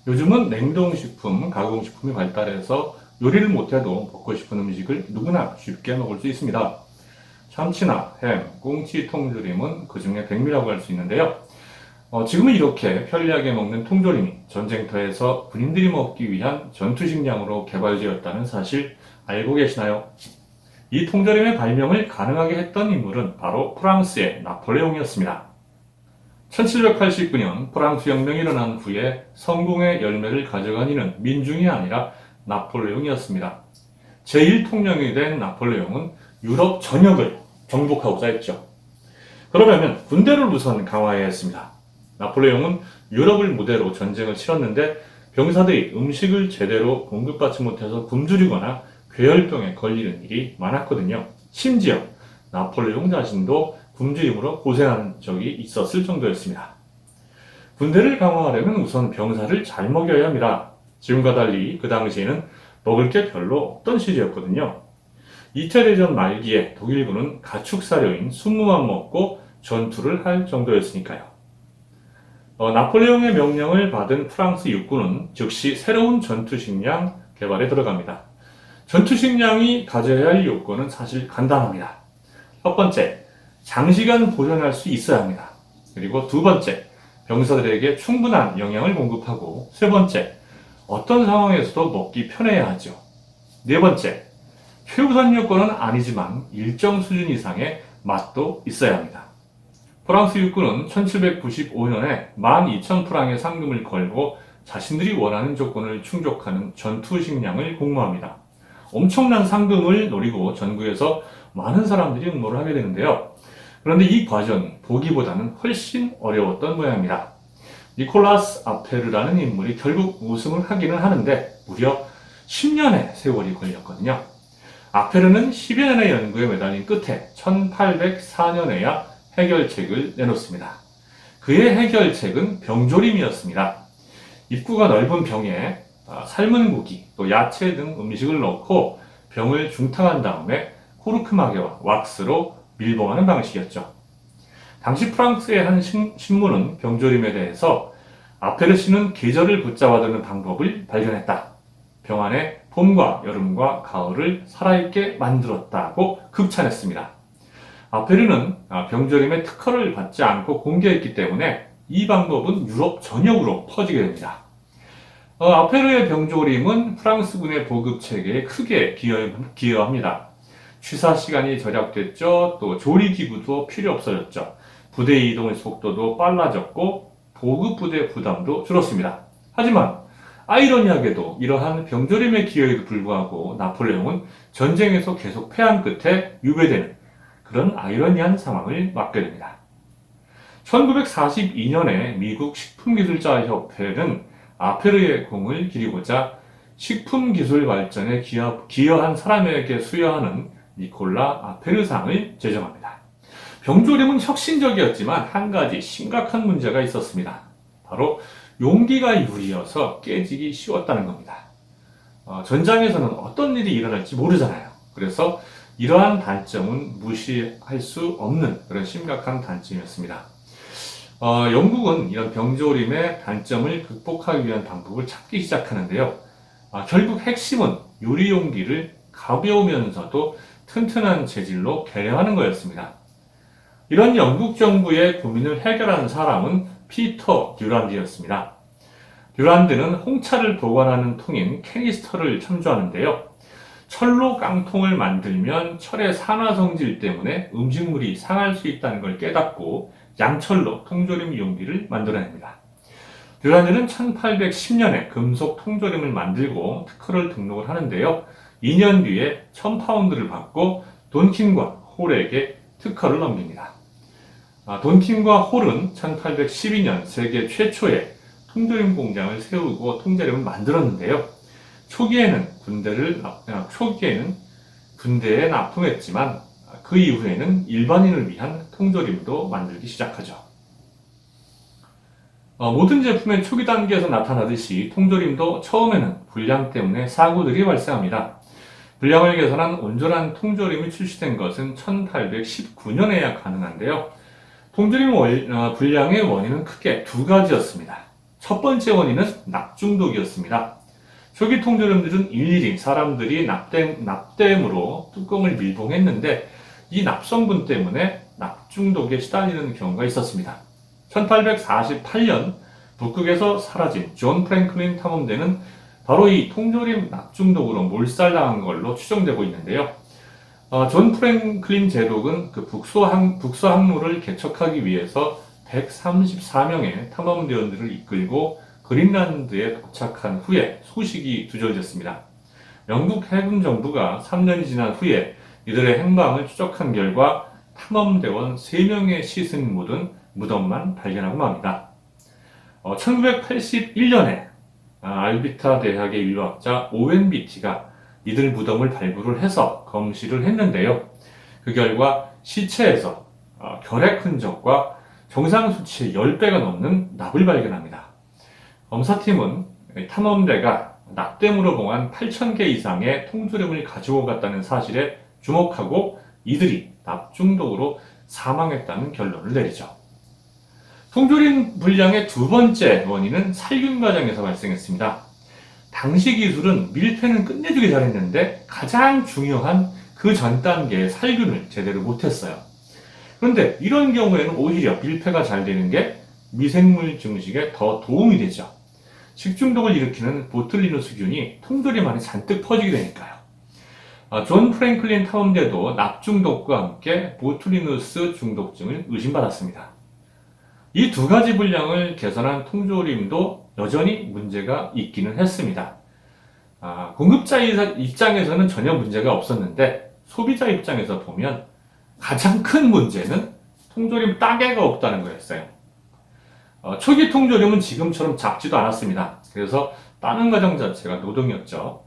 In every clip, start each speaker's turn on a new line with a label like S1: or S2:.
S1: 요즘은 냉동식품, 가공식품이 발달해서 요리를 못해도 먹고 싶은 음식을 누구나 쉽게 먹을 수 있습니다. 참치나 햄, 꽁치 통조림은 그 중에 백미라고 할 수 있는데요. 지금은 이렇게 편리하게 먹는 통조림이 전쟁터에서 군인들이 먹기 위한 전투식량으로 개발되었다는 사실 알고 계시나요? 이 통조림의 발명을 가능하게 했던 인물은 바로 프랑스의 나폴레옹이었습니다. 1789년 프랑스 혁명이 일어난 후에 성공의 열매를 가져간 이는 민중이 아니라 나폴레옹이었습니다. 제1통령이 된 나폴레옹은 유럽 전역을 정복하고자 했죠. 그러려면 군대를 우선 강화해야 했습니다. 나폴레옹은 유럽을 무대로 전쟁을 치렀는데 병사들이 음식을 제대로 공급받지 못해서 굶주리거나 괴혈병에 걸리는 일이 많았거든요. 심지어 나폴레옹 자신도 굶주림으로 고생한 적이 있었을 정도였습니다. 군대를 강화하려면 우선 병사를 잘 먹여야 합니다. 지금과 달리 그 당시에는 먹을 게 별로 없던 시기였거든요. 2차 대전 말기에 독일군은 가축 사료인 순무만 먹고 전투를 할 정도였으니까요. 나폴레옹의 명령을 받은 프랑스 육군은 즉시 새로운 전투식량 개발에 들어갑니다. 전투식량이 가져야 할 요건은 사실 간단합니다. 첫 번째, 장시간 보존할 수 있어야 합니다. 그리고 두 번째, 병사들에게 충분한 영양을 공급하고, 세 번째, 어떤 상황에서도 먹기 편해야 하죠. 네 번째, 최우선 요건은 아니지만 일정 수준 이상의 맛도 있어야 합니다. 프랑스 육군은 1795년에 12,000프랑의 상금을 걸고 자신들이 원하는 조건을 충족하는 전투식량을 공모합니다. 엄청난 상금을 노리고 전국에서 많은 사람들이 응모를 하게 되는데요. 그런데 이 과정이 보기보다는 훨씬 어려웠던 모양입니다. 니콜라스 아페르라는 인물이 결국 우승을 하기는 하는데 무려 10년의 세월이 걸렸거든요. 아페르는 10여 년의 연구에 매달린 끝에 1804년에야 해결책을 내놓습니다. 그의 해결책은 병조림이었습니다. 입구가 넓은 병에 삶은 고기, 또 야채 등 음식을 넣고 병을 중탕한 다음에 코르크 마개와 왁스로 밀봉하는 방식이었죠. 당시 프랑스의 한 신문은 병조림에 대해서 아페르 씨는 계절을 붙잡아두는 방법을 발견했다. 병 안에 봄과 여름과 가을을 살아있게 만들었다고 극찬했습니다. 아페르는 병조림의 특허를 받지 않고 공개했기 때문에 이 방법은 유럽 전역으로 퍼지게 됩니다. 아페르의 병조림은 프랑스군의 보급 체계에 크게 기여합니다. 취사 시간이 절약됐죠. 또 조리 기구도 필요 없어졌죠. 부대 이동의 속도도 빨라졌고 보급 부대 부담도 줄었습니다. 하지만 아이러니하게도 이러한 병조림의 기여에도 불구하고 나폴레옹은 전쟁에서 계속 패한 끝에 유배되는 그런 아이러니한 상황을 맞게 됩니다. 1942년에 미국 식품기술자협회는 아페르의 공을 기리고자 식품기술 발전에 기여한 사람에게 수여하는 니콜라 아페르상을 제정합니다. 병조림은 혁신적이었지만 한 가지 심각한 문제가 있었습니다. 바로 용기가 유리여서 깨지기 쉬웠다는 겁니다. 전장에서는 어떤 일이 일어날지 모르잖아요. 그래서 이러한 단점은 무시할 수 없는 그런 심각한 단점이었습니다. 영국은 이런 병조림의 단점을 극복하기 위한 방법을 찾기 시작하는데요. 결국 핵심은 유리 용기를 가벼우면서도 튼튼한 재질로 개량하는 거였습니다. 이런 영국 정부의 고민을 해결한 사람은 피터 듀란드였습니다. 듀란드는 홍차를 보관하는 통인 캐니스터를 참조하는데요. 철로 깡통을 만들면 철의 산화 성질 때문에 음식물이 상할 수 있다는 걸 깨닫고 양철로 통조림 용기를 만들어냅니다. 듀란드는 1810년에 금속 통조림을 만들고 특허를 등록을 하는데요. 2년 뒤에 1000파운드를 받고 돈킨과 홀에게 특허를 넘깁니다. 돈킨과 홀은 1812년 세계 최초의 통조림 공장을 세우고 통조림을 만들었는데요. 초기에는 군대에 납품했지만 그 이후에는 일반인을 위한 통조림도 만들기 시작하죠. 모든 제품의 초기 단계에서 나타나듯이 통조림도 처음에는 불량 때문에 사고들이 발생합니다. 불량을 개선한 온전한 통조림이 출시된 것은 1819년에야 가능한데요. 통조림 불량의 원인은 크게 두 가지였습니다. 첫 번째 원인은 납중독이었습니다. 초기 통조림들은 일일이 사람들이 납땜으로 뚜껑을 밀봉했는데 이 납성분 때문에 납중독에 시달리는 경우가 있었습니다. 1848년 북극에서 사라진 존 프랭클린 탐험대는 바로 이 통조림 납중독으로 몰살당한 걸로 추정되고 있는데요. 존 프랭클린 제독은 그 북서 항로를 개척하기 위해서 134명의 탐험대원들을 이끌고 그린란드에 도착한 후에 소식이 두절됐습니다. 영국 해군 정부가 3년이 지난 후에 이들의 행방을 추적한 결과 탐험대원 3명의 시신이 묻은 무덤만 발견하고 맙니다. 1981년에 알비타 대학의 유학자 오웬 비티가 이들 무덤을 발굴을 해서 검시를 했는데요. 그 결과 시체에서 결핵 흔적과 정상 수치의 10배가 넘는 납을 발견합니다. 검사팀은 탐험대가 납땜으로 봉한 8,000개 이상의 통조림을 가지고 갔다는 사실에 주목하고 이들이 납중독으로 사망했다는 결론을 내리죠. 통조림 불량의 두 번째 원인은 살균 과정에서 발생했습니다. 당시 기술은 밀폐는 끝내주기 잘했는데 가장 중요한 그 전 단계의 살균을 제대로 못했어요. 그런데 이런 경우에는 오히려 밀폐가 잘 되는 게 미생물 증식에 더 도움이 되죠. 식중독을 일으키는 보툴리누스균이 통조림 안에 잔뜩 퍼지게 되니까요. 존 프랭클린 탐험대도 납중독과 함께 보툴리누스 중독증을 의심받았습니다. 이 두 가지 분량을 개선한 통조림도 여전히 문제가 있기는 했습니다. 공급자 입장에서는 전혀 문제가 없었는데 소비자 입장에서 보면 가장 큰 문제는 통조림 따개가 없다는 거였어요. 초기 통조림은 지금처럼 작지도 않았습니다. 그래서 따는 과정 자체가 노동이었죠.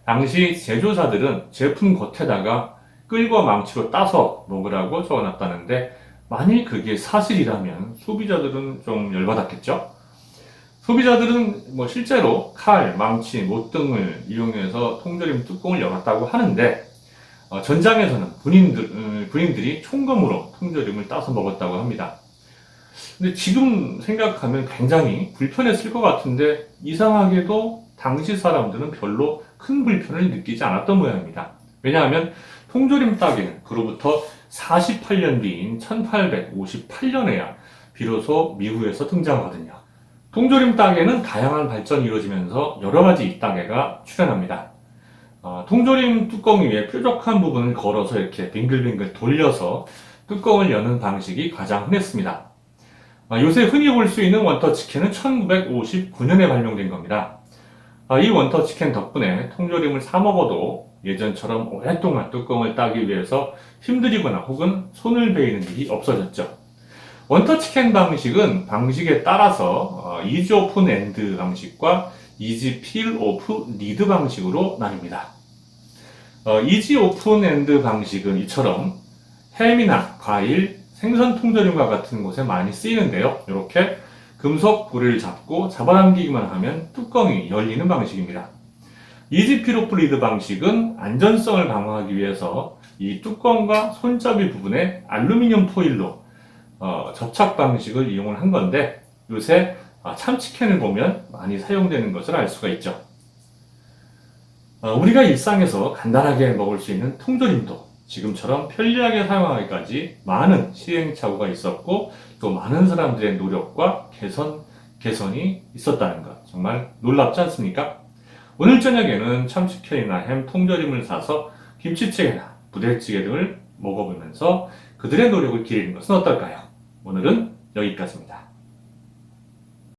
S1: 당시 제조사들은 제품 겉에다가 끌과 망치로 따서 먹으라고 적어놨다는데 만일 그게 사실이라면 소비자들은 좀 열받았겠죠? 소비자들은 실제로 칼, 망치, 못 등을 이용해서 통조림 뚜껑을 열었다고 하는데 전장에서는 군인들이 총검으로 통조림을 따서 먹었다고 합니다. 근데 지금 생각하면 굉장히 불편했을 것 같은데 이상하게도 당시 사람들은 별로 큰 불편을 느끼지 않았던 모양입니다. 왜냐하면 통조림 따개는 그로부터 48년 뒤인 1858년에야 비로소 미국에서 등장하거든요. 통조림 따개는 다양한 발전이 이루어지면서 여러 가지 따개가 출현합니다. 통조림 뚜껑 위에 뾰족한 부분을 걸어서 이렇게 빙글빙글 돌려서 뚜껑을 여는 방식이 가장 흔했습니다. 요새 흔히 볼 수 있는 원터치캔은 1959년에 발명된 겁니다. 이 원터치캔 덕분에 통조림을 사 먹어도 예전처럼 오랫동안 뚜껑을 따기 위해서 힘들이거나 혹은 손을 베이는 일이 없어졌죠. 원터치캔 방식에 따라서 이지 오픈 엔드 방식과 이지 필 오프 리드 방식으로 나뉩니다. 이지 오픈 엔드 방식은 이처럼 햄이나 과일, 생선 통조림과 같은 곳에 많이 쓰이는데요. 이렇게 금속 부리를 잡고 잡아당기기만 하면 뚜껑이 열리는 방식입니다. 이지 필 오프 리드 방식은 안전성을 강화하기 위해서 이 뚜껑과 손잡이 부분에 알루미늄 포일로 접착 방식을 이용을 한 건데 요새 참치캔을 보면 많이 사용되는 것을 알 수가 있죠. 우리가 일상에서 간단하게 먹을 수 있는 통조림도 지금처럼 편리하게 사용하기까지 많은 시행착오가 있었고 또 많은 사람들의 노력과 개선이 있었다는 것 정말 놀랍지 않습니까? 오늘 저녁에는 참치캔이나 햄, 통조림을 사서 김치찌개나 부대찌개 등을 먹어보면서 그들의 노력을 기리는 것은 어떨까요? 오늘은 여기까지입니다.